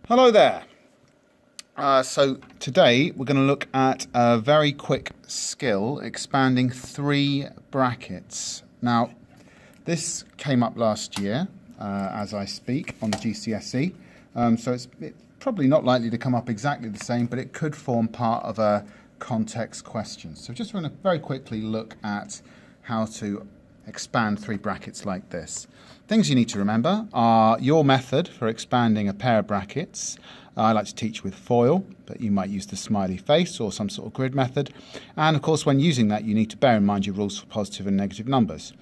Hello there. So today we're going to look at a very quick skill, expanding three brackets. Now, this came up last year as I speak on the GCSE, so it's probably not likely to come up exactly the same, but it could form part of a context question. So just want to very quickly look at how to expand three brackets like this. Things you need to remember are your method for expanding a pair of brackets. I like to teach with FOIL, but you might use the smiley face or some sort of grid method. And of course, when using that, you need to bear in mind your rules for positive and negative numbers.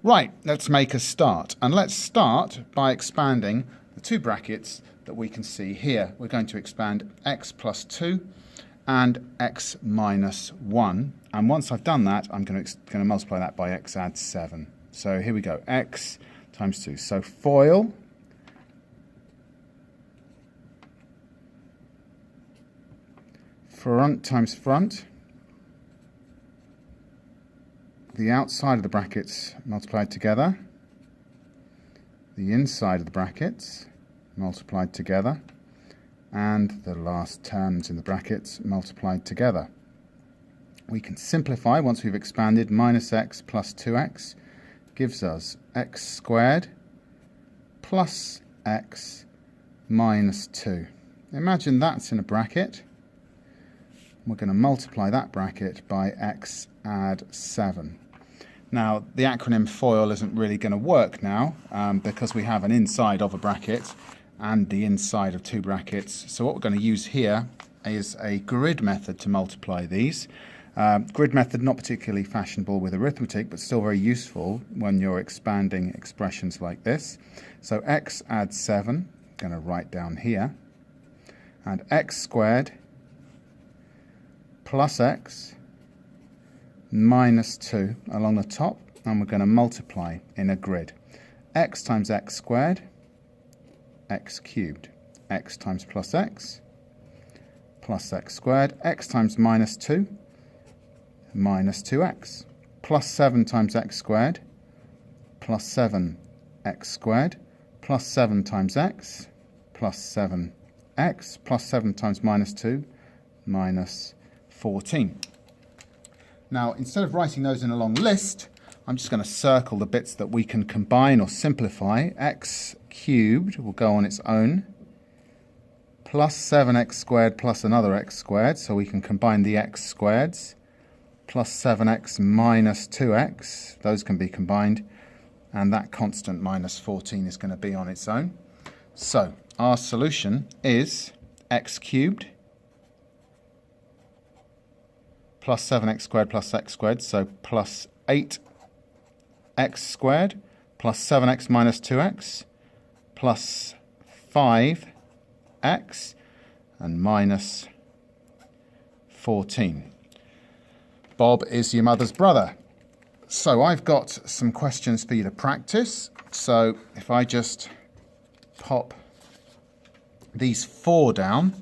Right, let's make a start. And let's start by expanding the two brackets that we can see here. We're going to expand x plus 2 and x minus 1. And once I've done that, I'm going to multiply that by x add 7. So here we go, x times 2. So FOIL, front times front, the outside of the brackets multiplied together, the inside of the brackets multiplied together, and the last terms in the brackets multiplied together. We can simplify once we've expanded. Minus x plus 2x gives us x squared plus x minus 2. Imagine that's in a bracket. We're going to multiply that bracket by x add 7. Now, the acronym FOIL isn't really going to work now because we have an inside of a bracket and the inside of two brackets. So what we're going to use here is a grid method to multiply these. Grid method not particularly fashionable with arithmetic, but still very useful when you're expanding expressions like this. So x add 7, I'm going to write down here, and x squared plus x minus 2 along the top, and we're going to multiply in a grid. X times x squared, x cubed, x times plus x squared, x times minus 2, minus 2x, plus 7 times x squared, plus 7x squared, plus 7 times x, plus 7x, plus 7 times minus 2, minus 14. Now, instead of writing those in a long list, I'm just going to circle the bits that we can combine or simplify. X cubed will go on its own, plus 7x squared plus another x squared, so we can combine the x squareds, plus 7x minus 2x, those can be combined, and that constant minus 14 is going to be on its own. So our solution is x cubed plus 7x squared plus x squared, so plus 8x squared plus 7x minus 2x plus 5x and minus 14. Bob is your mother's brother. So I've got some questions for you to practice. So if I just pop these 4 down,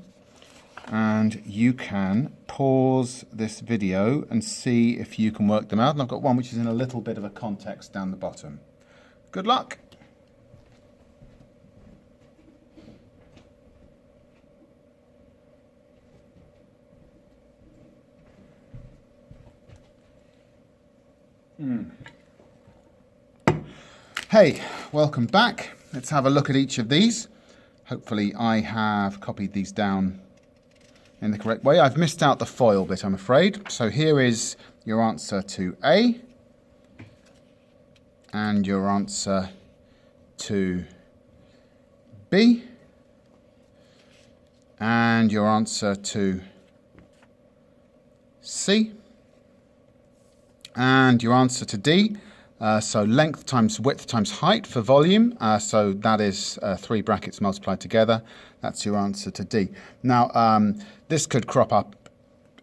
and you can pause this video and see if you can work them out. And I've got one which is in a little bit of a context down the bottom. Good luck. Hey, welcome back. Let's have a look at each of these. Hopefully I have copied these down in the correct way. I've missed out the FOIL bit, I'm afraid. So here is your answer to A and your answer to B and your answer to C and your answer to D. So length times width times height for volume. So that is 3 brackets multiplied together. That's your answer to D. Now, this could crop up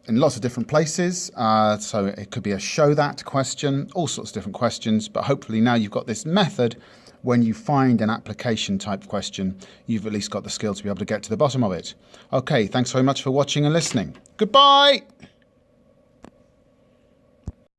in lots of different places. So it could be a show that question, all sorts of different questions. But hopefully now you've got this method. When you find an application type question, you've at least got the skill to be able to get to the bottom of it. Okay, thanks very much for watching and listening. Goodbye.